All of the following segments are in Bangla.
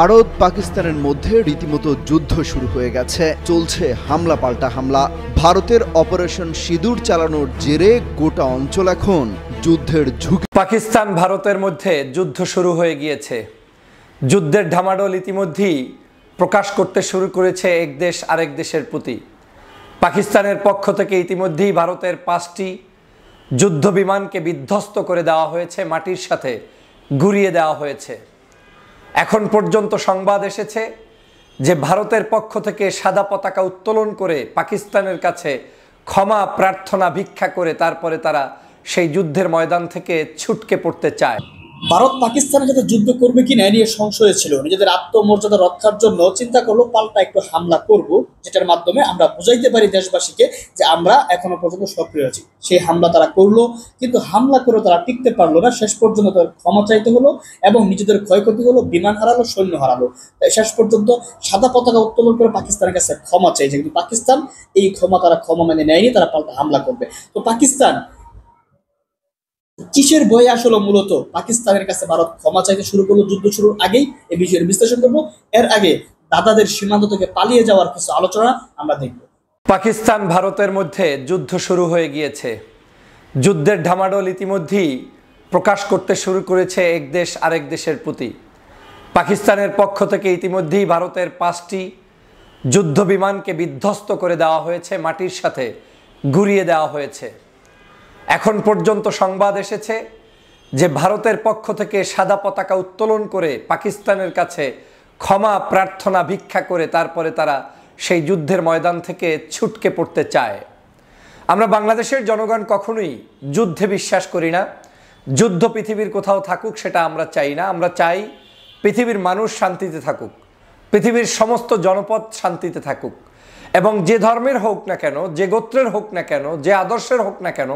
ভারত পাকিস্তানের মধ্যে রীতিমতো যুদ্ধ শুরু হয়ে গেছে। চলছে হামলা পাল্টা হামলা। ভারতের অপারেশন সিঁদুর চালানোর জেরে গোটা অঞ্চল এখন যুদ্ধের ঝুঁকি। পাকিস্তান ভারতের মধ্যে যুদ্ধ শুরু হয়ে গিয়েছে। যুদ্ধের ঢামাডোল ইতিমধ্যেই প্রকাশ করতে শুরু করেছে এক দেশ আরেক দেশের প্রতি। পাকিস্তানের পক্ষ থেকে ইতিমধ্যেই ভারতের 5টি যুদ্ধ বিমানকে বিধ্বস্ত করে দেওয়া হয়েছে, মাটির সাথে গুঁড়িয়ে দেওয়া হয়েছে। এখন পর্যন্ত সংবাদ এসেছে যে ভারতের পক্ষ থেকে সাদা পতাকা উত্তোলন করে পাকিস্তানের কাছে ক্ষমা প্রার্থনা ভিক্ষা করে তারপরে তারা সেই যুদ্ধের ময়দান থেকে ছুটকে পড়তে চায়। ভারত পাকিস্তানের সাথে যুদ্ধ করবে কিনা নিয়ে সংশয় ছিল। নিজেদের আত্মমর্যাদা রক্ষার জন্য চিন্তা করলো পাল্টা একটু হামলা করব, যেটার মাধ্যমে আমরা বুঝাইতে পারি দেশবাসীকে যে আমরা এখনো পর্যন্ত সক্রিয় আছি। সেই হামলা তারা করলো, কিন্তু হামলা করে তারা টিকতে পারলো না। শেষ পর্যন্ত তাদের ক্ষমা চাইতে হলো এবং নিজেদের ক্ষয়ক্ষতি হলো, বিমান হারালো, সৈন্য হারালো। তাই শেষ পর্যন্ত সাদা পতাকা উত্তোলন করে পাকিস্তানের কাছে ক্ষমা চাইছে, কিন্তু পাকিস্তান এই ক্ষমা মেনে নেয়নি, তারা পাল্টা হামলা করবে। তো পাকিস্তান কিসের ভয়ে আসলে মূলত পাকিস্তানের কাছে ভারত ক্ষমা চাইতে শুরু করলো যুদ্ধ শুরুর আগেই? এই বিষয়ের বিশ্লেষণ করবো। এর আগে দাদাদের সীমান্ত থেকে পালিয়ে যাওয়ার কিছু আলোচনা আমরা দেখব। পাকিস্তান ভারতের মধ্যে যুদ্ধ শুরু হয়ে গিয়েছে। যুদ্ধের ঢামাডোল ইতিমধ্যেই প্রকাশ করতে শুরু করেছে এক দেশ আরেক দেশের প্রতি। পাকিস্তানের পক্ষ থেকে ইতিমধ্যেই ভারতের 5টি যুদ্ধ বিমানকে বিধ্বস্ত করে দেওয়া হয়েছে, মাটির সাথে গুঁড়িয়ে দেওয়া হয়েছে। এখন পর্যন্ত সংবাদ এসেছে যে ভারতের পক্ষ থেকে সাদা পতাকা উত্তোলন করে পাকিস্তানের কাছে ক্ষমা প্রার্থনা ভিক্ষা করে তারপরে তারা সেই যুদ্ধের ময়দান থেকে ছুটকে পড়তে চায়। আমরা বাংলাদেশের জনগণ কখনোই যুদ্ধে বিশ্বাস করি না। যুদ্ধ পৃথিবীর কোথাও থাকুক সেটা আমরা চাই না। আমরা চাই পৃথিবীর মানুষ শান্তিতে থাকুক, পৃথিবীর সমস্ত জনপদ শান্তিতে থাকুক, এবং যে ধর্মের হোক না কেন, যে গোত্রের হোক না কেন, যে আদর্শের হোক না কেন,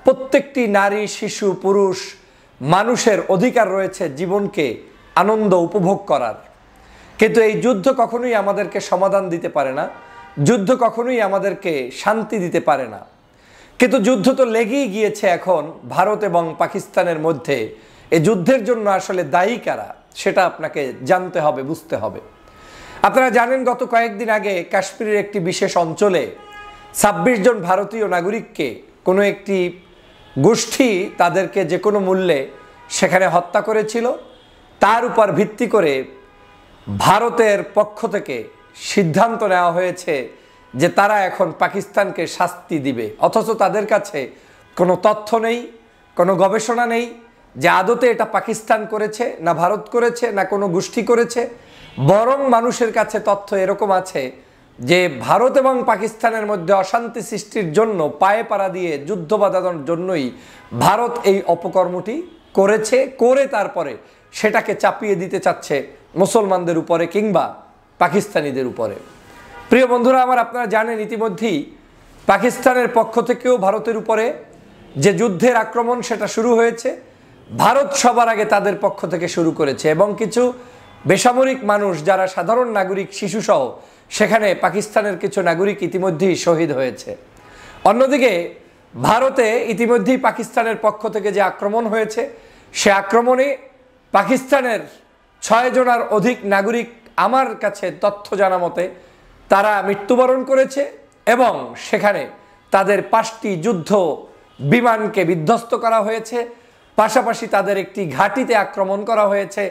প্রত্যেকটি নারী, শিশু, পুরুষ মানুষের অধিকার রয়েছে জীবনকে আনন্দ উপভোগ করার। কিন্তু এই যুদ্ধ কখনোই আমাদেরকে সমাধান দিতে পারে না, যুদ্ধ কখনোই আমাদেরকে শান্তি দিতে পারে না। কিন্তু যুদ্ধ তো লেগেই গিয়েছে এখন ভারত এবং পাকিস্তানের মধ্যে। এই যুদ্ধের জন্য আসলে দায়ী কারা সেটা আপনাকে জানতে হবে, বুঝতে হবে। আপনারা জানেন গত কয়েকদিন আগে কাশ্মীরের একটি বিশেষ অঞ্চলে 26 জন ভারতীয় নাগরিককে কোনো একটি গোষ্ঠী তাদেরকে যে কোনো মূল্যে সেখানে হত্যা করেছিল। তার উপর ভিত্তি করে ভারতের পক্ষ থেকে সিদ্ধান্ত নেওয়া হয়েছে যে তারা এখন পাকিস্তানকে শাস্তি দিবে, অথচ তাদের কাছে কোনো তথ্য নেই, কোনো গবেষণা নেই যে আদতে এটা পাকিস্তান করেছে না ভারত করেছে না কোনো গোষ্ঠী করেছে। বরং মানুষের কাছে তথ্য এরকম আছে যে ভারত এবং পাকিস্তানের মধ্যে অশান্তি সৃষ্টির জন্য পায়ে পাড়া দিয়ে যুদ্ধ বাঁধানোর জন্যই ভারত এই অপকর্মটি করেছে, করে তারপরে সেটাকে চাপিয়ে দিতে চাচ্ছে মুসলমানদের উপরে কিংবা পাকিস্তানিদের উপরে। প্রিয় বন্ধুরা আমার, আপনারা জানেন ইতিমধ্যেই পাকিস্তানের পক্ষ থেকেও ভারতের উপরে যে যুদ্ধের আক্রমণ সেটা শুরু হয়েছে। ভারত সবার আগে তাদের পক্ষ থেকে শুরু করেছে এবং কিছু বেসামরিক মানুষ যারা সাধারণ নাগরিক, শিশুসহ সেখানে পাকিস্তানের কিছু নাগরিক ইতিমধ্যেই শহীদ হয়েছে। অন্যদিকে ভারতে ইতিমধ্যেই পাকিস্তানের পক্ষ থেকে যে আক্রমণ হয়েছে সে আক্রমণে পাকিস্তানের 6 জনের অধিক নাগরিক, আমার কাছে তথ্য জানা মতে, তারা মৃত্যুবরণ করেছে এবং সেখানে তাদের 5টি যুদ্ধ বিমানকে বিধ্বস্ত করা হয়েছে। পাশাপাশি তাদের একটি ঘাঁটিতে আক্রমণ করা হয়েছে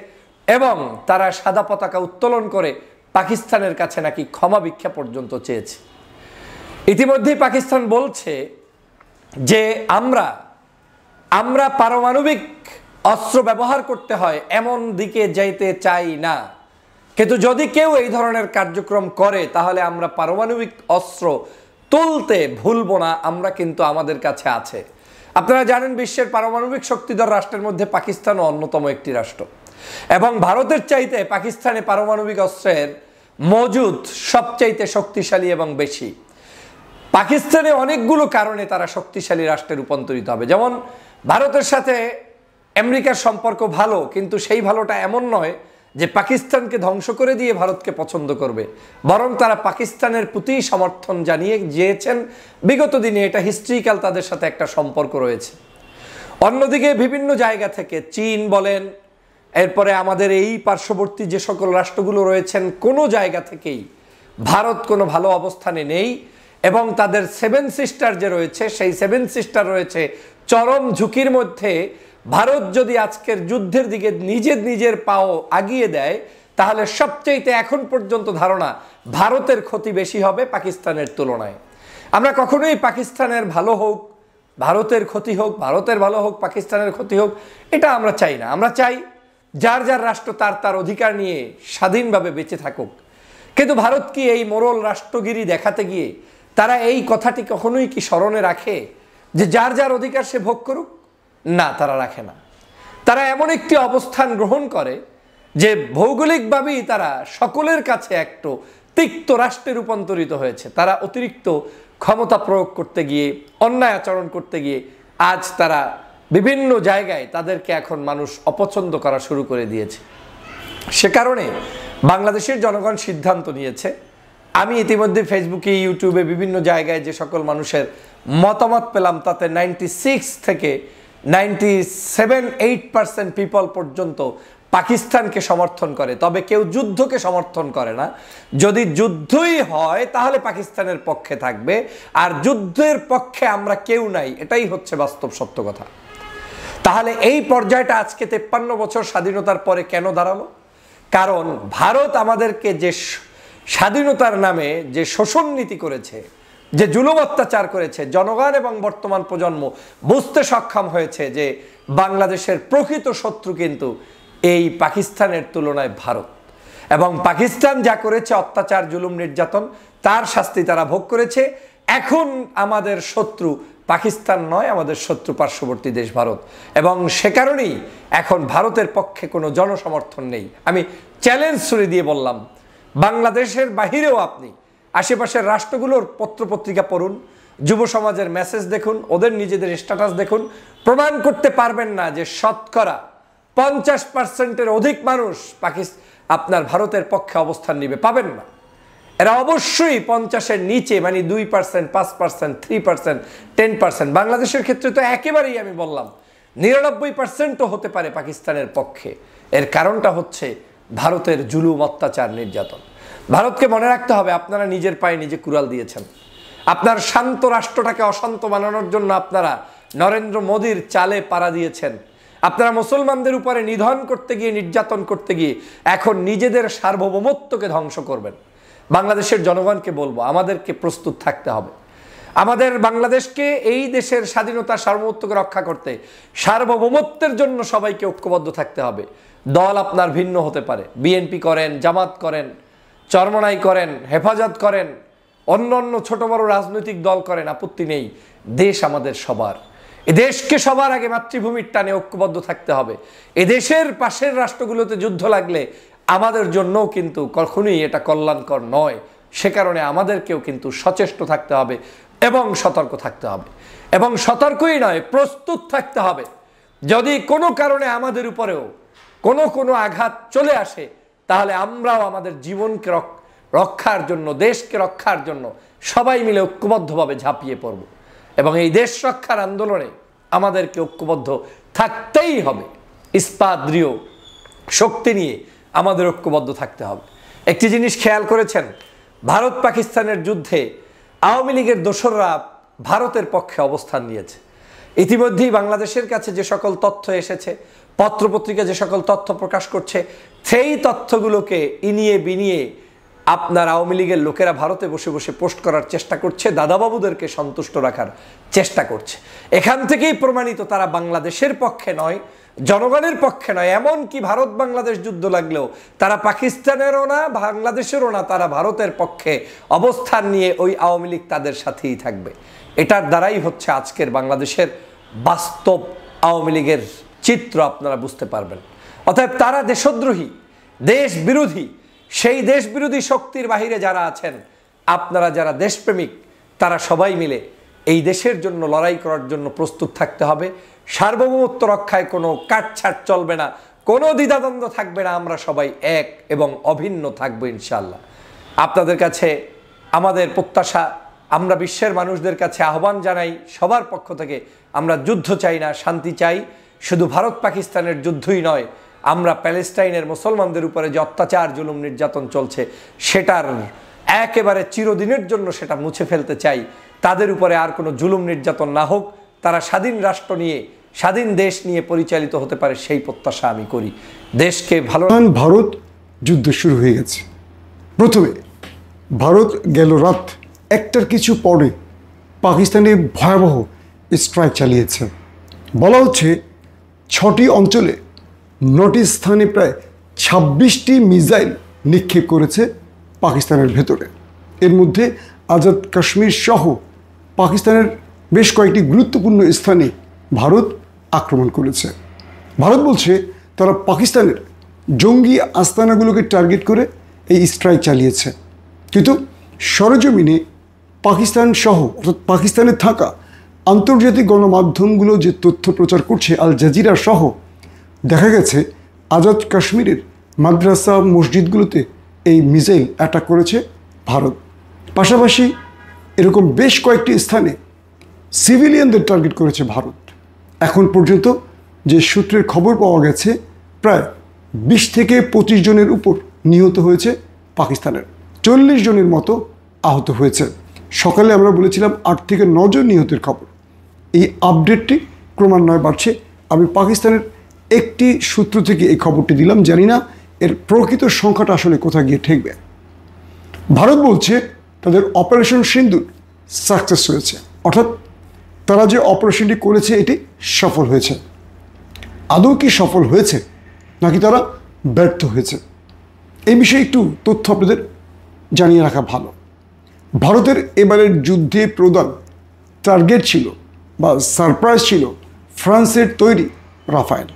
এবং তারা সাদা পতাকা উত্তোলন করে পাকিস্তানের কাছে নাকি ক্ষমা ভিক্ষা পর্যন্ত চেয়েছে। ইতিমধ্যেই পাকিস্তান বলছে যে আমরা পারমাণবিক অস্ত্র ব্যবহার করতে হয় এমন দিকে যাইতে চাই না, কিন্তু যদি কেউ এই ধরনের কার্যক্রম করে তাহলে আমরা পারমাণবিক অস্ত্র তুলতে ভুলব না, আমরা কিন্তু আমাদের কাছে আছে। আপনারা জানেন বিশ্বের পারমাণবিক শক্তিধর রাষ্ট্রের মধ্যে পাকিস্তানও অন্যতম একটি রাষ্ট্র এবং ভারতের চাইতে পাকিস্তানে পারমাণবিক অস্ত্রের মজুদ সবচাইতে শক্তিশালী এবং বেশি। পাকিস্তানে অনেকগুলো কারণে তারা শক্তিশালী রাষ্ট্রে রূপান্তরিত হবে। যেমন ভারতের সাথে আমেরিকার সম্পর্ক ভালো, কিন্তু সেই ভালোটা এমন নয় যে পাকিস্তানকে ধ্বংস করে দিয়ে ভারতকে পছন্দ করবে, বরং তারা পাকিস্তানের প্রতি সমর্থন জানিয়ে গিয়েছেন বিগত দিনে। এটা হিস্ট্রিক্যাল, তাদের সাথে একটা সম্পর্ক রয়েছে। অন্যদিকে বিভিন্ন জায়গা থেকে চীন বলেন এরপরে আমাদের এই পার্শ্ববর্তী যে সকল রাষ্ট্রগুলো রয়েছেন, কোনো জায়গা থেকেই ভারত কোনো ভালো অবস্থানে নেই এবং তাদের সেভেন সিস্টার যে রয়েছে, সেই সেভেন সিস্টার রয়েছে চরম ঝুঁকির মধ্যে। ভারত যদি আজকের যুদ্ধের দিকে নিজের পাও আগিয়ে দেয়, তাহলে সবচেয়ে এখন পর্যন্ত ধারণা ভারতের ক্ষতি বেশি হবে পাকিস্তানের তুলনায়। আমরা কখনোই পাকিস্তানের ভালো হোক, ভারতের ক্ষতি হোক, ভারতের ভালো হোক, পাকিস্তানের ক্ষতি হোক, এটা আমরা চাই না। আমরা চাই যার যার রাষ্ট্র তার অধিকার নিয়ে স্বাধীনভাবে বেঁচে থাকুক। কিন্তু ভারত কি এই মোরল রাষ্ট্রগিরি দেখাতে গিয়ে তারা এই কথাটি কখনোই কি স্মরণে রাখে যে যার যার অধিকার সে ভোগ করুক? না, তারা রাখে না। তারা এমন একটি অবস্থান গ্রহণ করে যে ভৌগোলিকভাবেই তারা সকলের কাছে একটু তিক্ত রাষ্ট্রে রূপান্তরিত হয়েছে। তারা অতিরিক্ত ক্ষমতা প্রয়োগ করতে গিয়ে, অন্যায় আচরণ করতে গিয়ে আজ তারা বিভিন্ন জায়গায় তাদেরকে এখন মানুষ অপছন্দ করা শুরু করে দিয়েছে। সে কারণে বাংলাদেশের জনগণ সিদ্ধান্ত নিয়েছে, আমি ইতিমধ্যে ফেসবুকে, ইউটিউবে বিভিন্ন জায়গায় যে সকল মানুষের মতামত পেলাম, তাতে 96 থেকে 97-8% পিপল পর্যন্ত পাকিস্তানকে সমর্থন করে। তবে কেউ যুদ্ধকে সমর্থন করে না। যদি যুদ্ধই হয় তাহলে পাকিস্তানের পক্ষে থাকবে, আর যুদ্ধের পক্ষে আমরা কেউ নাই, এটাই হচ্ছে বাস্তব সত্য কথা। তাহলে এই পর্যায়টা আজকে 53 বছর স্বাধীনতার পরে কেন দাঁড়ালো? কারণ ভারত আমাদেরকে যে স্বাধীনতার নামে যে শোষণ নীতি করেছে, যে জুলুম অত্যাচার করেছে, জনগণ এবং বর্তমান প্রজন্ম বুঝতে সক্ষম হয়েছে যে বাংলাদেশের প্রকৃত শত্রু কিন্তু এই পাকিস্তানের তুলনায় ভারত। এবং পাকিস্তান যা করেছে অত্যাচার, জুলুম, নির্যাতন, তার শাস্তি তারা ভোগ করেছে। এখন আমাদের শত্রু পাকিস্তান নয়, আমাদের শত্রু পার্শ্ববর্তী দেশ ভারত। এবং সে কারণেই এখন ভারতের পক্ষে কোনো জনসমর্থন নেই। আমি চ্যালেঞ্জ ছুড়ে দিয়ে বললাম, বাংলাদেশের বাহিরেও আপনি আশেপাশের রাষ্ট্রগুলোর পত্রপত্রিকা পড়ুন, যুব সমাজের মেসেজ দেখুন, ওদের নিজেদের স্ট্যাটাস দেখুন, প্রমাণ করতে পারবেন না যে শতকরা 50%-এর অধিক মানুষ আপনার ভারতের পক্ষে অবস্থান নিবে, পাবেন না। এরা অবশ্যই 50-এর নিচে, মানে 2%, 5%, 3%, 10%। বাংলাদেশের ক্ষেত্রে তো একেবারেই আমি বললাম 99%ও হতে পারে পাকিস্তানের পক্ষে। এর কারণটা হচ্ছে ভারতের জুলুম, অত্যাচার, নির্যাতন। ভারতকে মনে রাখতে হবে, আপনারা নিজের পায়ে নিজে কুড়াল দিয়েছেন। আপনার শান্ত রাষ্ট্রটাকে অশান্ত বানানোর জন্য আপনারা নরেন্দ্র মোদীর চালে পাড়া দিয়েছেন। আপনারা মুসলমানদের উপরে নিধন করতে গিয়ে, নির্যাতন করতে গিয়ে এখন নিজেদের সার্বভৌমত্বকে ধ্বংস করবেন। বাংলাদেশের জনগণকে বলবো, আমাদেরকে প্রস্তুত থাকতে হবে। আমাদের বাংলাদেশকে, এই দেশের স্বাধীনতা, সার্বভৌমত্বকে রক্ষা করতে, সার্বভৌমত্বের জন্য সবাইকে ঐক্যবদ্ধ থাকতে হবে। দল আপনার ভিন্ন হতে পারে, বিএনপি করেন, জামাত করেন, চরমনাই করেন, হেফাজত করেন, অন্য অন্য ছোট বড় রাজনৈতিক দল করেন, আপত্তি নেই। দেশ আমাদের সবার। এ দেশকে সবার আগে মাতৃভূমির টানে ঐক্যবদ্ধ থাকতে হবে। এ দেশের পাশের রাষ্ট্রগুলোতে যুদ্ধ লাগলে আমাদের জন্যও কিন্তু কখনোই এটা কল্যাণকর নয়। সে কারণে আমাদেরকেও কিন্তু সচেষ্ট থাকতে হবে এবং সতর্ক থাকতে হবে। এবং সতর্কই নয়, প্রস্তুত থাকতে হবে। যদি কোনো কারণে আমাদের উপরেও কোনো আঘাত চলে আসে, তাহলে আমরাও আমাদের জীবনকে রক্ষার জন্য, দেশকে রক্ষার জন্য সবাই মিলে ঐক্যবদ্ধভাবে ঝাঁপিয়ে পড়ব। এবং এই দেশ রক্ষার আন্দোলনে আমাদেরকে ঐক্যবদ্ধ থাকতেই হবে। ইস্পাত দৃঢ় শক্তি নিয়ে আমাদের ঐক্যবদ্ধ থাকতে হবে। একটি জিনিস খেয়াল করেছেন, ভারত পাকিস্তানের যুদ্ধে আওয়ামী লীগের দোসররা ভারতের পক্ষে অবস্থান নিয়েছে। ইতিমধ্যেই বাংলাদেশের কাছে যে সকল তথ্য এসেছে, পত্রপত্রিকা যে সকল তথ্য প্রকাশ করছে, সেই তথ্যগুলোকে ইনিয়ে বিনিয়ে আপনার আওয়ামী লীগের লোকেরা ভারতে বসে বসে পোস্ট করার চেষ্টা করছে, দাদাবাবুদেরকে সন্তুষ্ট রাখার চেষ্টা করছে। এখান থেকেই প্রমাণিত তারা বাংলাদেশের পক্ষে নয়, জনগণের পক্ষে নয়। এমনকি ভারত বাংলাদেশ যুদ্ধ লাগলেও তারা পাকিস্তানেরও না, বাংলাদেশেরও না, তারা ভারতের পক্ষে অবস্থান নিয়ে ওই আওয়ামী লীগ তাদের সাথেই থাকবে। এটার দ্বারাই হচ্ছে আজকের বাংলাদেশের বাস্তব আওয়ামী লীগের চিত্র আপনারা বুঝতে পারবেন। অতএব তারা দেশদ্রোহী, দেশ বিরোধী। সেই দেশ বিরোধী শক্তির বাহিরে যারা আছেন, আপনারা যারা দেশপ্রেমিক, তারা সবাই মিলে এই দেশের জন্য লড়াই করার জন্য প্রস্তুত থাকতে হবে। সার্বভৌমত্ব রক্ষায় কোনো কাটছাট চলবে না, কোনো দ্বিধাদ্বন্দ্ব থাকবে না। আমরা সবাই এক এবং অভিন্ন থাকবো ইনশাআল্লাহ। আপনাদের কাছে আমাদের প্রত্যাশা, আমরা বিশ্বের মানুষদের কাছে আহ্বান জানাই, সবার পক্ষ থেকে আমরা যুদ্ধ চাই না, শান্তি চাই। শুধু ভারত পাকিস্তানের যুদ্ধই নয়, আমরা প্যালেস্টাইনের মুসলমানদের উপরে যে অত্যাচার জুলুম নির্যাতন চলছে সেটার একেবারে চিরদিনের জন্য সেটা মুছে ফেলতে চাই। তাদের উপরে আর কোনো জুলুম নির্যাতন না হোক, তারা স্বাধীন রাষ্ট্র নিয়ে, স্বাধীন দেশ নিয়ে পরিচালিত হতে পারে সেই প্রত্যাশা আমি করি। দেশকে ভালো। ভারত যুদ্ধ শুরু হয়ে গেছে। প্রথমে ভারত গেল রাত 1টার কিছু পরে পাকিস্তানে ভয়াবহ স্ট্রাইক চালিয়েছে। বলা হচ্ছে 6টি অঞ্চলে 9টি স্থানে প্রায় 26টি মিসাইল নিক্ষেপ করেছে পাকিস্তানের ভেতরে। এর মধ্যে আজাদ কাশ্মীর সহ পাকিস্তানের বেশ কয়েকটি গুরুত্বপূর্ণ স্থানে ভারত আক্রমণ করেছে। ভারত বলছে তারা পাকিস্তানের জঙ্গি আস্তানাগুলোকে টার্গেট করে এই স্ট্রাইক চালিয়েছে। কিন্তু সরেজমিনে পাকিস্তান সহ অর্থাৎ পাকিস্তানে থাকা আন্তর্জাতিক গণমাধ্যমগুলো যে তথ্য প্রচার করছে, আল জাজিরা সহ, দেখা গেছে আজাদ কাশ্মীরের মাদ্রাসা মসজিদগুলোতে এই মিসাইল অ্যাটাক করেছে ভারত। পাশাপাশি এরকম বেশ কয়েকটি স্থানে সিভিলিয়ানদের টার্গেট করেছে ভারত। এখন পর্যন্ত যে সূত্রের খবর পাওয়া গেছে, প্রায় 20 থেকে 25 জনের উপর নিহত হয়েছে পাকিস্তানের, 40 জনের মতো আহত হয়েছে। সকালে আমরা বলেছিলাম 8 থেকে 9 জন নিহতের খবর। এই আপডেটটি ক্রমান্বয়ে বাড়ছে। আমি পাকিস্তানের একটি সূত্র থেকে এই খবরটি দিলাম, জানি না এর প্রকৃত সংখ্যাটা আসলে কোথায় গিয়ে ঠেকবে। ভারত বলছে তাদের অপারেশন সিন্দুর সাকসেস হয়েছে, অর্থাৎ তারা যে অপারেশনটি করেছে এটি সফল হয়েছে। আদৌ কি সফল হয়েছে নাকি তারা ব্যর্থ হয়েছে, এই বিষয়ে একটু তথ্য আপনাদের জানিয়ে রাখা ভালো। ভারতের এবারের যুদ্ধে প্রধান টার্গেট ছিল বা সারপ্রাইজ ছিল ফ্রান্সের তৈরি রাফায়েল।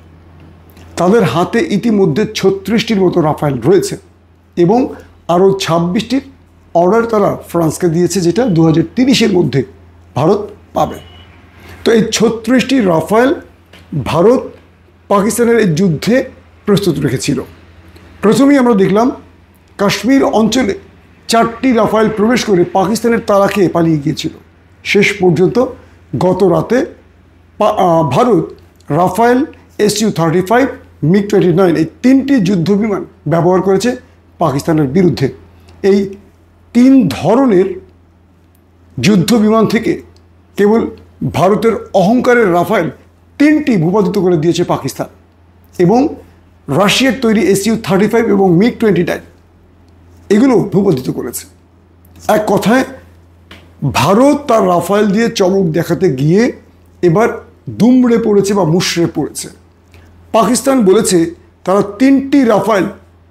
তাদের হাতে ইতিমধ্যে 36টির মতো রাফায়েল রয়েছে এবং আরও 26টির অর্ডার তারা ফ্রান্সকে দিয়েছে, যেটা 2030-এর মধ্যে ভারত পাবে। তো এই 36টি রাফায়েল ভারত পাকিস্তানের এই যুদ্ধে প্রস্তুত রেখেছিল। প্রথমেই আমরা দেখলাম কাশ্মীর অঞ্চলে 4টি রাফায়েল প্রবেশ করে পাকিস্তানের তাড়া খেয়ে পালিয়ে গিয়েছিল। শেষ পর্যন্ত গত রাতে ভারত রাফায়েল Su-35 MiG-29 এই 3টি যুদ্ধবিমান ব্যবহার করেছে পাকিস্তানের বিরুদ্ধে। এই 3 ধরনের যুদ্ধবিমান থেকে কেবল ভারতের অহংকারের রাফায়েল 3টি ভূপাতিত করে দিয়েছে পাকিস্তান, এবং রাশিয়ার তৈরি Su-35 এবং MiG-29 এগুলো ভূপাতিত করেছে। এক কথায় ভারত তার রাফায়েল দিয়ে চমক দেখাতে গিয়ে এবার দুমড়ে পড়েছে বা মুষড়ে পড়েছে। পাকিস্তান বলেছে তারা 3টি রাফায়েল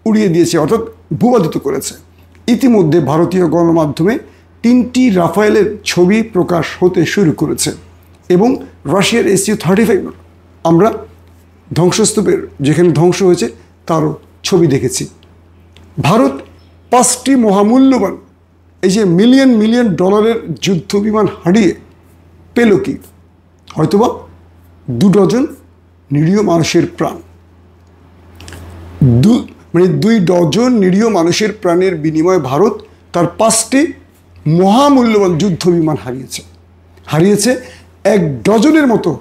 উড়িয়ে দিয়েছে, অর্থাৎ ভূপাতিত করেছে। ইতিমধ্যে ভারতীয় গণমাধ্যমে 3টি রাফায়েলের ছবি প্রকাশ হতে শুরু করেছে এবং রাশিয়ার Su-35 আমরা ধ্বংসস্তূপের যেখানে ধ্বংস হয়েছে তারও ছবি দেখেছি। ভারত 5টি মহামূল্যবান এই যে মিলিয়ন মিলিয়ন ডলারের যুদ্ধ বিমান হারিয়ে পেল কি? হয়তোবা 2 ডজন নিরীহ মানুষের প্রাণ। 2 ডজন নিরীহ মানুষের প্রাণের বিনিময়ে ভারত তার 5টি মহামূল্যবান যুদ্ধ বিমান হারিয়েছে 1 ডজনের মতো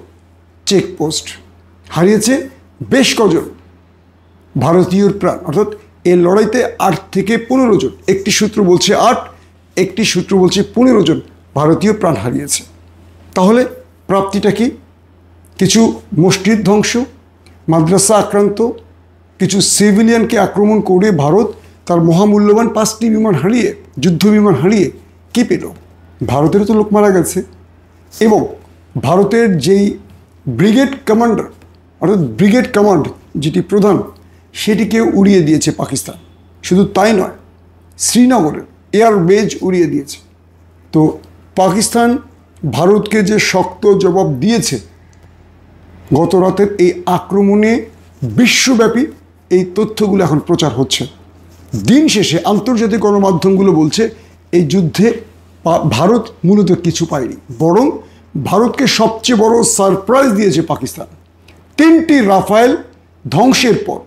চেকপোস্ট, হারিয়েছে বেশ কজন ভারতীয়র প্রাণ। অর্থাৎ এই লড়াইতে 8 থেকে 15 জন, একটি সূত্র বলছে 8, একটি সূত্র বলছে 15 জন ভারতীয় প্রাণ হারিয়েছে। তাহলে প্রাপ্তিটা কি? কিছু মসজিদ ধ্বংস, মাদ্রাসা আক্রান্ত, কিছু সিভিলিয়ানকে আক্রমণ করে ভারত তার মহামূল্যবান 5টি বিমান হারিয়ে, যুদ্ধ বিমান হারিয়ে কী পেল? ভারতেরও তো লোক মারা গেছে, এবং ভারতের যেই ব্রিগেড কমান্ডার অর্থাৎ ব্রিগেড কমান্ড যেটি প্রধান, সেটিকে উড়িয়ে দিয়েছে পাকিস্তান। শুধু তাই নয়, শ্রীনগরের এয়ার বেজ উড়িয়ে দিয়েছে। তো পাকিস্তান ভারতকে যে শক্ত জবাব দিয়েছে গত রাতের এই আক্রমণে, বিশ্বব্যাপী এই তথ্যগুলো এখন প্রচার হচ্ছে। দিন শেষে আন্তর্জাতিক গণমাধ্যমগুলো বলছে এই যুদ্ধে ভারত মূলত কিছু পায়নি, বরং ভারতকে সবচেয়ে বড় সারপ্রাইজ দিয়েছে পাকিস্তান। 3টি রাফায়েল ধ্বংসের পর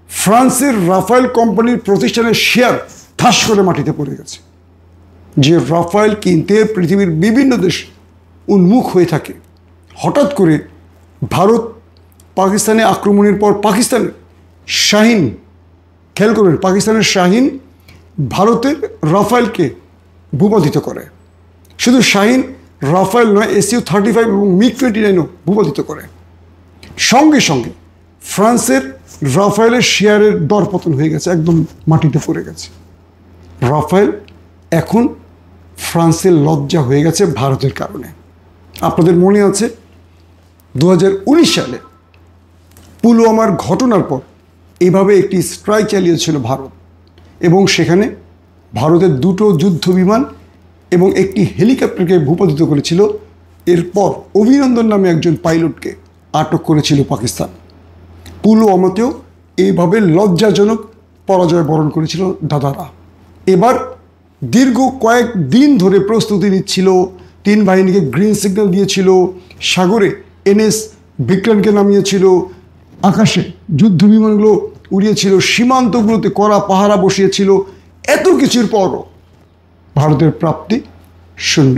ফ্রান্সের রাফায়েল কোম্পানির প্রতিষ্ঠানের শেয়ার ঠাস করে মাটিতে পড়ে গেছে। যে রাফায়েল কিনতে পৃথিবীর বিভিন্ন দেশ উন্মুখ হয়ে থাকে, হঠাৎ করে ভারত পাকিস্তানে আক্রমণের পর পাকিস্তানের শাহিন, খেয়াল করবেন, পাকিস্তানের শাহিন ভারতের রাফায়েলকে ভূপাতিত করে। শুধু শাহিন, রাফায়েল নয়, SU-35 এবং MiG-29ও ভূপাতিত করে। সঙ্গে সঙ্গে ফ্রান্সের রাফায়েলের শেয়ারের দরপতন হয়ে গেছে, একদম মাটিতে পড়ে গেছে। রাফায়েল এখন ফ্রান্সের লজ্জা হয়ে গেছে ভারতের কারণে। আপনাদের মনে আছে 2019 সালে পুলওয়ামার ঘটনার পর এভাবে একটি স্ট্রাইক চালিয়েছিল ভারত, এবং সেখানে ভারতের 2টো যুদ্ধ বিমান এবং একটি হেলিকপ্টারকে ভূপাতিত করেছিল। এরপর অভিনন্দন নামে একজন পাইলটকে আটক করেছিল পাকিস্তান। পুলওয়ামাতেও এইভাবে লজ্জাজনক পরাজয় বরণ করেছিল দাদারা। এবার দীর্ঘ কয়েক দিন ধরে প্রস্তুতি নিচ্ছিল, 3 বাহিনীকে গ্রিন সিগন্যাল দিয়েছিল, সাগরে NS ভিক্টরকে নামিয়েছিল, আকাশে যুদ্ধ বিমানগুলো উড়িয়েছিল, সীমান্তগুলোতে কড়া পাহারা বসিয়েছিল। এত কিছুর পরও ভারতের প্রাপ্তি শূন্য।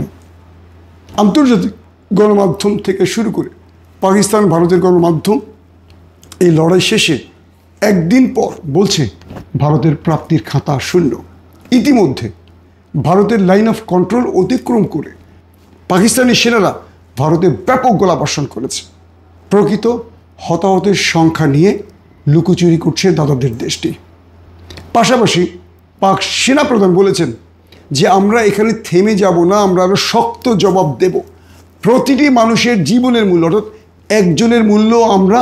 আন্তর্জাতিক গণমাধ্যম থেকে শুরু করে পাকিস্তান, ভারতের গণমাধ্যম এই লড়াই শেষে একদিন পর বলছে ভারতের প্রাপ্তির খাতা শূন্য। ইতিমধ্যে ভারতের লাইন অফ কন্ট্রোল অতিক্রম করে পাকিস্তানি সেনারা ভারতে ব্যাপক গোলাবর্ষণ করেছে। প্রকৃত হতাহতের সংখ্যা নিয়ে লুকোচুরি করছে দাদাদের দেশটি। পাশাপাশি পাক সেনাপ্রধান বলেছেন যে আমরা এখানে থেমে যাব না, আমরা আরও শক্ত জবাব দেব। প্রতিটি মানুষের জীবনের মূল্য, অর্থাৎ একজনের মূল্য আমরা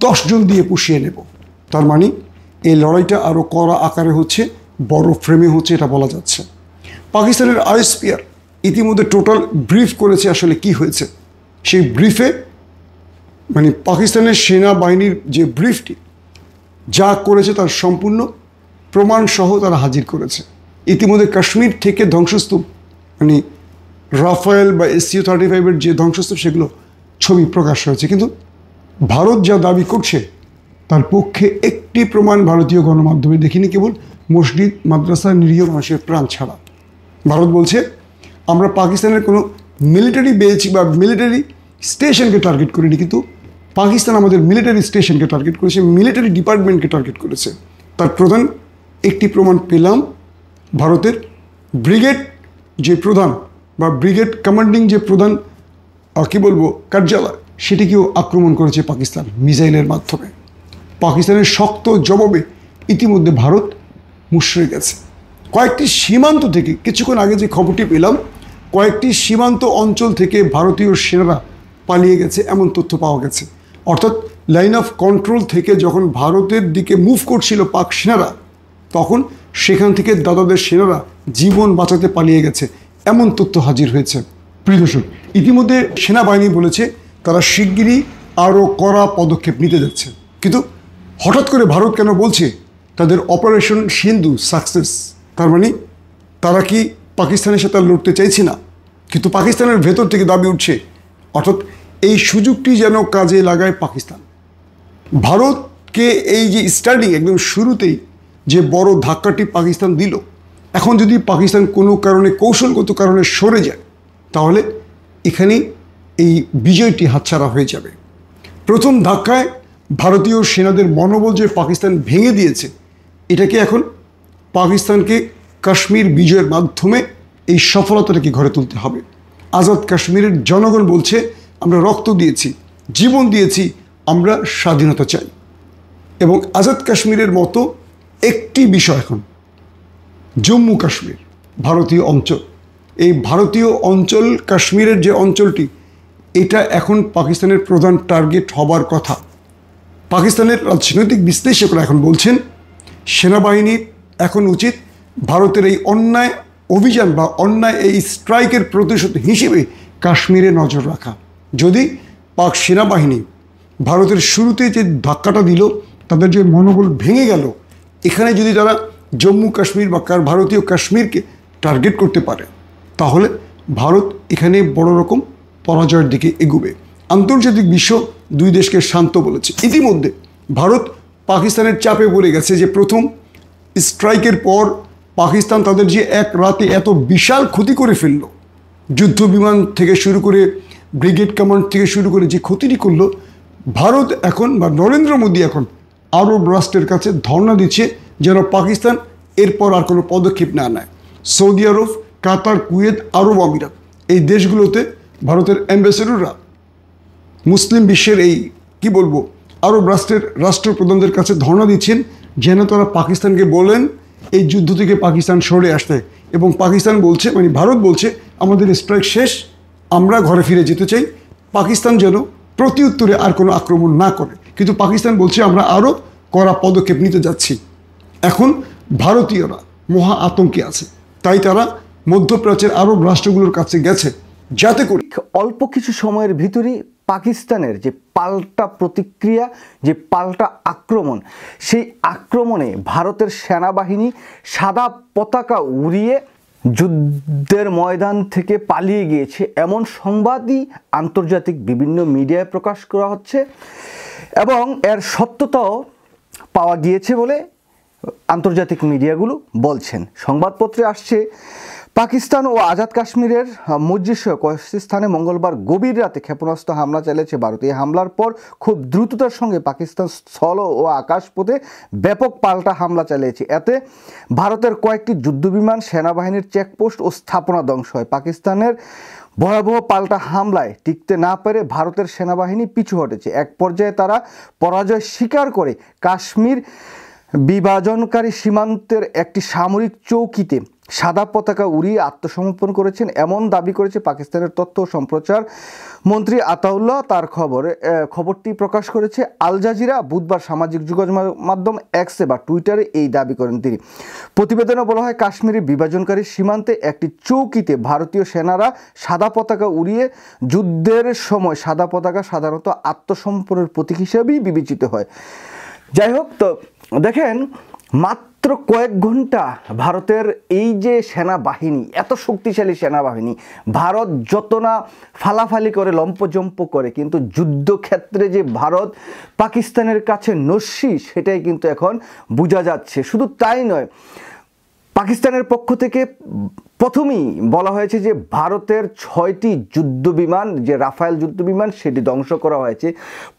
10 জন দিয়ে পুষিয়ে নেব। তার মানে এই লড়াইটা আরও কড়া আকারে হচ্ছে, বড় ফ্রেমে হচ্ছে, এটা বলা যাচ্ছে। পাকিস্তানের ISPR ইতিমধ্যে টোটাল ব্রিফ করেছে আসলে কি হয়েছে। সেই ব্রিফে মানে পাকিস্তানের সেনাবাহিনীর যে ব্রিফটি যা করেছে তার সম্পূর্ণ প্রমাণসহ তারা হাজির করেছে। ইতিমধ্যে কাশ্মীর থেকে ধ্বংসস্তূপ, মানে রাফায়েল বা SU-35-এর যে ধ্বংসস্তূপ, সেগুলো ছবি প্রকাশ হয়েছে। কিন্তু ভারত যা দাবি করছে তার পক্ষে একটি প্রমাণ ভারতীয় গণমাধ্যমে দেখিনি, কেবল মসজিদ, মাদ্রাসা, নিরীহ মানুষের প্রাণ ছাড়া। ভারত বলছে আমরা পাকিস্তানের কোনো মিলিটারি বেজ বা মিলিটারি স্টেশনকে টার্গেট করিনি, কিন্তু পাকিস্তান আমাদের মিলিটারি স্টেশনকে টার্গেট করেছে, মিলিটারি ডিপার্টমেন্টকে টার্গেট করেছে। তার প্রধান একটি প্রমাণ পেলাম, ভারতের ব্রিগেড যে প্রধান বা ব্রিগেড কমান্ডিং যে প্রধান কী বলবো কার্যালয়, সেটিকেও আক্রমণ করেছে পাকিস্তান মিসাইলের মাধ্যমে। পাকিস্তানের শক্ত জবাবে ইতিমধ্যে ভারত মুষড়ে গেছে। কয়েকটি সীমান্ত থেকে, কিছুক্ষণ আগে যে খবরটি পেলাম, কয়েকটি সীমান্ত অঞ্চল থেকে ভারতীয় সেনারা পালিয়ে গেছে এমন তথ্য পাওয়া গেছে। অর্থাৎ লাইন অফ কন্ট্রোল থেকে যখন ভারতের দিকে মুভ করছিল পাক সেনারা, তখন সেখান থেকে দাদাদের সেনারা জীবন বাঁচাতে পালিয়ে গেছে এমন তথ্য হাজির হয়েছে। প্রিয় দর্শক, ইতিমধ্যে সেনাবাহিনী বলেছে তারা শিগগিরই আরও কড়া পদক্ষেপ নিতে যাচ্ছে। কিন্তু হঠাৎ করে ভারত কেন বলছে তাদের অপারেশন সিন্ধু সাকসেস? তার মানে তারা কি পাকিস্তানের সাথে লড়তে চাইছে না? কিন্তু পাকিস্তানের ভেতর থেকে দাবি উঠছে, অর্থাৎ এই সুযোগটি যেন কাজে লাগায় পাকিস্তান। ভারতকে এই যে স্টার্টিং, একদম শুরুতেই যে বড় ধাক্কাটি পাকিস্তান দিল, এখন যদি পাকিস্তান কোনো কারণে, কৌশলগত কারণে সরে যায়, তাহলে এখানে এই বিজয়টি হাতছাড়া হয়ে যাবে। প্রথম ধাক্কায় ভারতীয় সেনাদের মনোবল যে পাকিস্তান ভেঙে দিয়েছে, এটাকে এখন পাকিস্তানকে কাশ্মীর বিজয়ের মাধ্যমে এই সফলতাটাকে ঘরে তুলতে হবে। আজাদ কাশ্মীরের জনগণ বলছে আমরা রক্ত দিয়েছি, জীবন দিয়েছি, আমরা স্বাধীনতা চাই। এবং আজাদ কাশ্মীরের মতো একটি বিষয় এখন জম্মু কাশ্মীর, ভারতীয় অঞ্চল, এই ভারতীয় অঞ্চল কাশ্মীরের যে অঞ্চলটি, এটা এখন পাকিস্তানের প্রধান টার্গেট হবার কথা। পাকিস্তানের রাজনৈতিক বিশ্লেষকরা এখন বলছেন সেনাবাহিনীর এখন উচিত ভারতের এই অন্যায় অভিযান বা অন্যায় এই স্ট্রাইকের প্রতিশোধ হিসেবে কাশ্মীরে নজর রাখা। যদি পাক সেনাবাহিনী ভারতের শুরুতে যে ধাক্কাটা দিল, তাদের যে মনোবল ভেঙে গেল, এখানে যদি তারা জম্মু কাশ্মীর বা ভারতীয় কাশ্মীরকে টার্গেট করতে পারে, তাহলে ভারত এখানে বড় রকম পরাজয়ের দিকে এগুবে। আন্তর্জাতিক বিশ্ব দুই দেশকে শান্ত বলেছে। ইতিমধ্যে ভারত পাকিস্তানের চাপে পড়ে গেছে যে প্রথম স্ট্রাইকের পর পাকিস্তান তাদের যে এক রাতে এত বিশাল ক্ষতি করে ফেলল, যুদ্ধ বিমান থেকে শুরু করে ব্রিগেড কমান্ড থেকে শুরু করে যে ক্ষতিটি করলো, ভারত এখন বা নরেন্দ্র মোদী এখন আরব রাষ্ট্রের কাছে ধর্ণা দিচ্ছে যেন পাকিস্তান এরপর আর কোনো পদক্ষেপ না নেয়। সৌদি আরব, কাতার, কুয়েত, আরব আমিরাত এই দেশগুলোতে ভারতের অ্যাম্বাসেডররা মুসলিম বিশ্বের এই কি বলবো আরব রাষ্ট্রের রাষ্ট্রপ্রধানদের কাছে ধর্ণা দিচ্ছেন যেন তারা পাকিস্তানকে বলেন এই যুদ্ধ থেকে পাকিস্তান সরে আসতে। এবং পাকিস্তান বলছে, মানে ভারত বলছে, আমাদের স্ট্রাইক শেষ, আমরা ঘরে ফিরে যেতে চাই, পাকিস্তান যেন প্রতি উত্তরে আর কোনো আক্রমণ না করে। কিন্তু পাকিস্তান বলছে আমরা আরও কড়া পদক্ষেপ নিতে যাচ্ছি। এখন ভারতীয়রা মহা আতঙ্কে আছে, তাই তারা মধ্যপ্রাচ্যের আরব রাষ্ট্রগুলোর কাছে গেছে যাতে করে অল্প কিছু সময়ের ভিতরেই পাকিস্তানের যে পাল্টা প্রতিক্রিয়া, যে পাল্টা আক্রমণ, সেই আক্রমণে ভারতের সেনাবাহিনী সাদা পতাকা উড়িয়ে যুদ্ধের ময়দান থেকে পালিয়ে গিয়েছে এমন সংবাদই আন্তর্জাতিক বিভিন্ন মিডিয়ায় প্রকাশ করা হচ্ছে এবং এর সত্যতাও পাওয়া গিয়েছে বলে আন্তর্জাতিক মিডিয়াগুলো বলছেন। সংবাদপত্রে আসছে পাকিস্তান ও আজাদ কাশ্মীরের মসজিদসহ কয়েকটি স্থানে মঙ্গলবার গভীর রাতে ক্ষেপণাস্ত্র হামলা চালিয়েছে ভারত। এই হামলার পর খুব দ্রুততার সঙ্গে পাকিস্তান স্থল ও আকাশপথে ব্যাপক পাল্টা হামলা চালিয়েছে। এতে ভারতের কয়েকটি যুদ্ধবিমান, সেনাবাহিনীর চেকপোস্ট ও স্থাপনা ধ্বংস হয়। পাকিস্তানের ভয়াবহ পাল্টা হামলায় টিকতে না পেরে ভারতের সেনাবাহিনী পিছু হটেছে। এক পর্যায়ে তারা পরাজয় স্বীকার করে কাশ্মীর বিভাজনকারী সীমান্তের একটি সামরিক চৌকিতে সাদা পতাকা উড়িয়ে আত্মসমর্পণ করেছেন, এমন দাবি করেছে পাকিস্তানের তথ্য ও সম্প্রচার মন্ত্রী আতাউল্লাহ। তার খবরটি প্রকাশ করেছে আল জাজিরা বুধবার সামাজিক যোগাযোগ মাধ্যম এক্সে বা টুইটারে এই দাবি করেন তিনি। প্রতিবেদনে বলা হয়, কাশ্মীরের বিভাজনকারী সীমান্তে একটি চৌকিতে ভারতীয় সেনারা সাদা পতাকা উড়িয়ে যুদ্ধের সময় সাদা পতাকা সাধারণত আত্মসমর্পণের প্রতীক হিসেবেই বিবেচিত হয়। যাই হোক, তো দেখেন মাত্র কয়েক ঘন্টা ভারতের এই যে সেনাবাহিনী, এত শক্তিশালী সেনাবাহিনী, ভারত যত না ফালাফালি করে লম্পজম্প করে, কিন্তু যুদ্ধক্ষেত্রে যে ভারত পাকিস্তানের কাছে নস্যি সেটাই কিন্তু এখন বোঝা যাচ্ছে। শুধু তাই নয়, পাকিস্তানের পক্ষ থেকে প্রথমেই বলা হয়েছে যে ভারতের 6টি যুদ্ধবিমান, যে রাফায়েল যুদ্ধবিমান, সেটি ধ্বংস করা হয়েছে।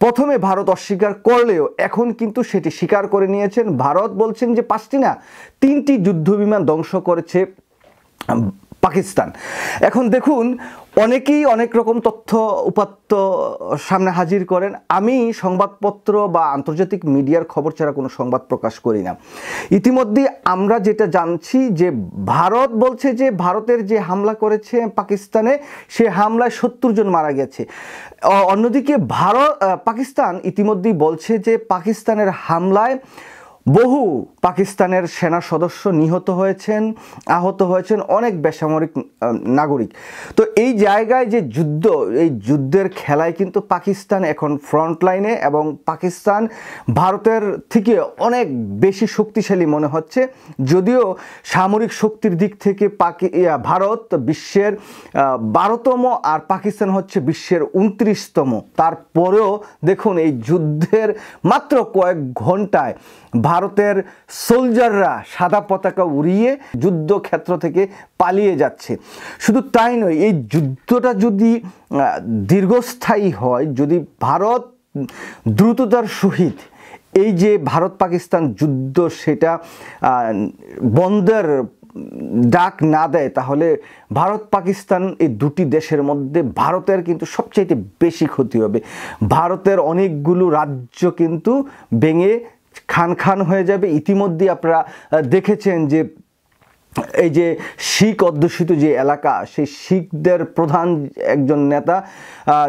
প্রথমে ভারত অস্বীকার করলেও এখন কিন্তু সেটি স্বীকার করে নিয়েছেন। ভারত বলছেন যে 5টি না 3টি যুদ্ধবিমান ধ্বংস করেছে পাকিস্তান। এখন দেখুন, অনেকেই অনেক রকম তথ্য উপাত্ত সামনে হাজির করেন। আমি সংবাদপত্র বা আন্তর্জাতিক মিডিয়ার খবর ছাড়া কোনো সংবাদ প্রকাশ করি না। ইতিমধ্যে আমরা যেটা জানছি যে ভারত বলছে যে ভারতের যে হামলা করেছে পাকিস্তানে, সে হামলায় 70 জন মারা গেছে। অন্যদিকে পাকিস্তান ইতিমধ্যেই বলছে যে পাকিস্তানের হামলায় বহু পাকিস্তানের সেনা সদস্য নিহত হয়েছেন, আহত হয়েছেন অনেক বেসামরিক নাগরিক। তো এই জায়গায় যে যুদ্ধ, এই যুদ্ধের খেলায় কিন্তু পাকিস্তান এখন ফ্রন্ট লাইনে এবং পাকিস্তান ভারতের থেকে অনেক বেশি শক্তিশালী মনে হচ্ছে। যদিও সামরিক শক্তির দিক থেকে ভারত বিশ্বের 12তম আর পাকিস্তান হচ্ছে বিশ্বের 29তম। তারপরেও দেখুন, এই যুদ্ধের মাত্র কয়েক ঘন্টায় ভারতের সোলজাররা সাদা পতাকা উড়িয়ে যুদ্ধক্ষেত্র থেকে পালিয়ে যাচ্ছে। শুধু তাই নয়, এই যুদ্ধটা যদি দীর্ঘস্থায়ী হয়, যদি ভারত দ্রুততার সহিত এই যে ভারত পাকিস্তান যুদ্ধ সেটা বন্ধের ডাক না দেয়, তাহলে ভারত পাকিস্তান এই দুটি দেশের মধ্যে ভারতের কিন্তু সবচাইতে বেশি ক্ষতি হবে। ভারতের অনেকগুলো রাজ্য কিন্তু ভেঙে খান খান হয়ে যাবে। ইতিমধ্যে আপনারা দেখেছেন যে এই যে শিখ অধ্যুষিত যে এলাকা, সেই শিখদের প্রধান একজন নেতা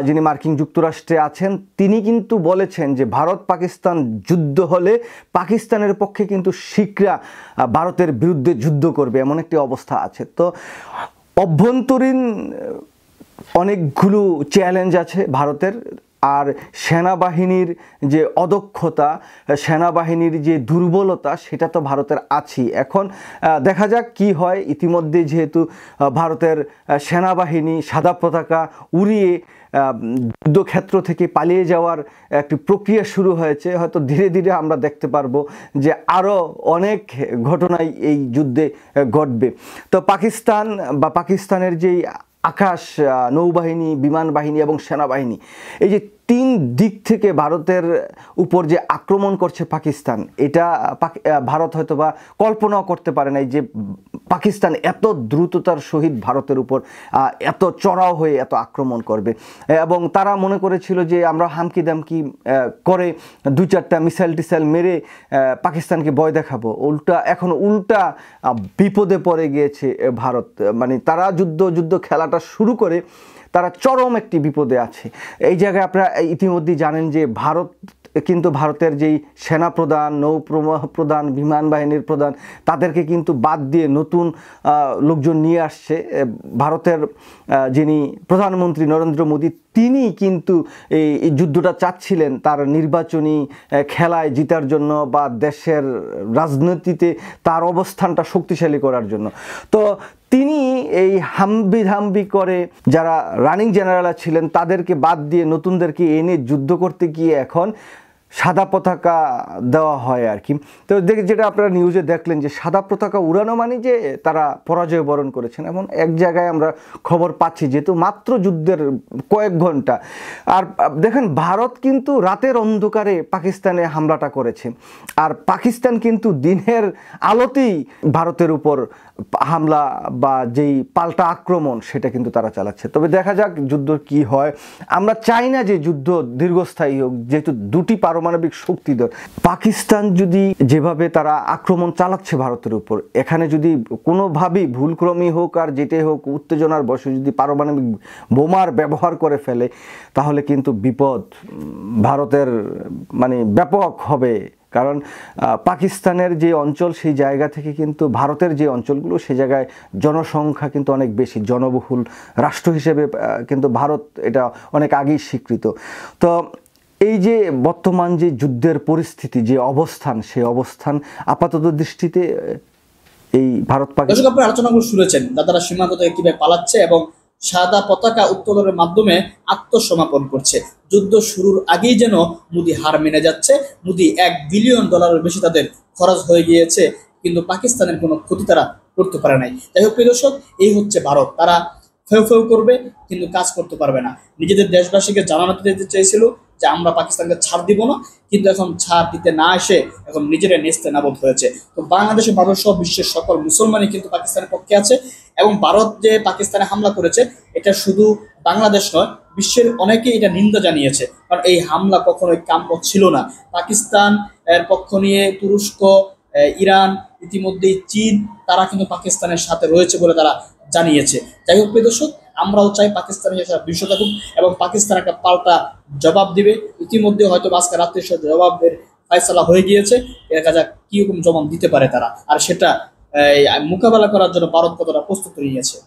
যিনি মার্কিন যুক্তরাষ্ট্রে আছেন, তিনি কিন্তু বলেছেন যে ভারত পাকিস্তান যুদ্ধ হলে পাকিস্তানের পক্ষে কিন্তু শিখরা ভারতের বিরুদ্ধে যুদ্ধ করবে, এমন একটি অবস্থা আছে। তো অভ্যন্তরীণ অনেকগুলো চ্যালেঞ্জ আছে ভারতের। আর সেনাবাহিনীর যে অদক্ষতা, সেনাবাহিনীর যে দুর্বলতা, সেটা তো ভারতের আছেই। এখন দেখা যাক কি হয়। ইতিমধ্যে যেহেতু ভারতের সেনাবাহিনী সাদা পতাকা উড়িয়ে যুদ্ধক্ষেত্র থেকে পালিয়ে যাওয়ার একটি প্রক্রিয়া শুরু হয়েছে, হয়তো ধীরে ধীরে আমরা দেখতে পারবো যে আরও অনেক ঘটনাই এই যুদ্ধে ঘটবে। তো পাকিস্তান বা পাকিস্তানের যেই আকাশ নৌবাহিনী, বিমান বাহিনী এবং সেনাবাহিনী, এই যে তিন দিক থেকে ভারতের উপর যে আক্রমণ করছে পাকিস্তান, এটা ভারত হয়তো বা কল্পনাও করতে পারে নাই যে পাকিস্তান এত দ্রুততার সহিত ভারতের উপর এত চড়াও হয়ে এত আক্রমণ করবে। এবং তারা মনে করেছিল যে আমরা হামকি দামকি করে 2-4টা মিসাইল টিসাইল মেরে পাকিস্তানকে ভয় দেখাবো, এখন উল্টা বিপদে পড়ে গিয়েছে ভারত। মানে তারা যুদ্ধ খেলাটা শুরু করে তারা চরম একটি বিপদে আছে। এই জায়গায় আপনারা ইতিমধ্যেই জানেন যে ভারতের যেই সেনা প্রধান, নৌ প্রধান, বিমান বাহিনীর প্রধান, তাদেরকে কিন্তু বাদ দিয়ে নতুন লোকজন নিয়ে আসছে। ভারতের যিনি প্রধানমন্ত্রী নরেন্দ্র মোদী, তিনি কিন্তু এই যুদ্ধটা চাচ্ছিলেন তার নির্বাচনী খেলায় জিতার জন্য বা দেশের রাজনীতিতে তার অবস্থানটা শক্তিশালী করার জন্য। তো তিনি এই হাম্বি করে যারা রানিং জেনারেলরা ছিলেন তাদেরকে বাদ দিয়ে নতুনদেরকে এনে যুদ্ধ করতে গিয়ে এখন সাদা পতাকা দেওয়া হয় আর কি। তো যেটা আপনারা নিউজে দেখলেন যে সাদা পতাকা উড়ানো মানে যে তারা পরাজয় বরণ করেছেন। এমন এক জায়গায় আমরা খবর পাচ্ছি, যেহেতু মাত্র যুদ্ধের কয়েক ঘন্টা। আর দেখেন, ভারত কিন্তু রাতের অন্ধকারে পাকিস্তানে হামলাটা করেছে, আর পাকিস্তান কিন্তু দিনের আলোতেই ভারতের উপর হামলা বা যেই পাল্টা আক্রমণ সেটা কিন্তু তারা চালাচ্ছে। তবে দেখা যাক যুদ্ধ কি হয়। আমরা চাই না যে যুদ্ধ দীর্ঘস্থায়ী হোক, যেহেতু দুটি পারমাণবিক শক্তিধর। পাকিস্তান যদি যেভাবে তারা আক্রমণ চালাচ্ছে ভারতের উপর, এখানে যদি কোনোভাবেই ভুলক্রমই হোক আর যেটাই হোক উত্তেজনার বশে যদি পারমাণবিক বোমার ব্যবহার করে ফেলে, তাহলে কিন্তু বিপদ ভারতের মানে ব্যাপক হবে। কারণ পাকিস্তানের যে অঞ্চল, সেই জায়গা থেকে কিন্তু ভারতের যে অঞ্চলগুলো, সেই জায়গায় জনসংখ্যা কিন্তু অনেক বেশি, জনবহুল রাষ্ট্র হিসেবে কিন্তু ভারত এটা অনেক আগেই স্বীকৃত। তো এই যে বর্তমান যে যুদ্ধের পরিস্থিতি, যে অবস্থান, সেই অবস্থান আপাতত দৃষ্টিতে এই ভারত পাকিস্তান, আপনারা আলোচনাগুলো শুনেছেন দাদারা সীমান্ত থেকে কিভাবে পালাচ্ছে এবং সাদা পতাকা উত্তোলনের মাধ্যমে আত্মসমর্পণ করছে। যুদ্ধ শুরুর আগেই যেন মোদি হার মেনে যাচ্ছে। মোদি $1 বিলিয়ন বেশি তাদের খরচ হয়ে গিয়েছে, কিন্তু পাকিস্তানের কোনো ক্ষতি তারা করতে পারে নাই। যাই হোক প্রিয় দর্শক, এই হচ্ছে ভারত। তারা ফেউ করবে কিন্তু কাজ করতে পারবে না। নিজেদের দেশবাসীকে জানানো দিতে চেয়েছিল যে আমরা পাকিস্তানকে ছাড় দিব না, কিন্তু এখন ছাড় দিতে না এসে এখন নিজেরা নেস্তে নাবদ হয়েছে। তো বাংলাদেশে ভারত সহ বিশ্বের সকল মুসলমানই কিন্তু পাকিস্তানের পক্ষে আছে। এবং ভারত যে পাকিস্তানে হামলা করেছে, এটা শুধু বাংলাদেশ নয়, বিশ্বের অনেকেই এটা নিন্দা জানিয়েছে। কারণ এই হামলা কখনোই কাম্য ছিল না। পাকিস্তান এর পক্ষ নিয়ে তুরস্ক, ইরান, ইতিমধ্যেই চীন, তারা কিন্তু পাকিস্তানের সাথে রয়েছে বলে তারা জানিয়েছে। যাই হোক প্রিয় দর্শক, আমরাও চাই পাকিস্তানের বিশ্ব থাকুক এবং পাকিস্তান একটা পাল্টা জবাব দিবে। ইতিমধ্যে হয়তো আজকে রাত্রে জবাবের ফয়সালা হয়ে গিয়েছে। দেখা যাক কিরকম জবাব দিতে পারে তারা, আর সেটা মোকাবেলা করার জন্য ভারত কতটা প্রস্তুত নিয়েছে।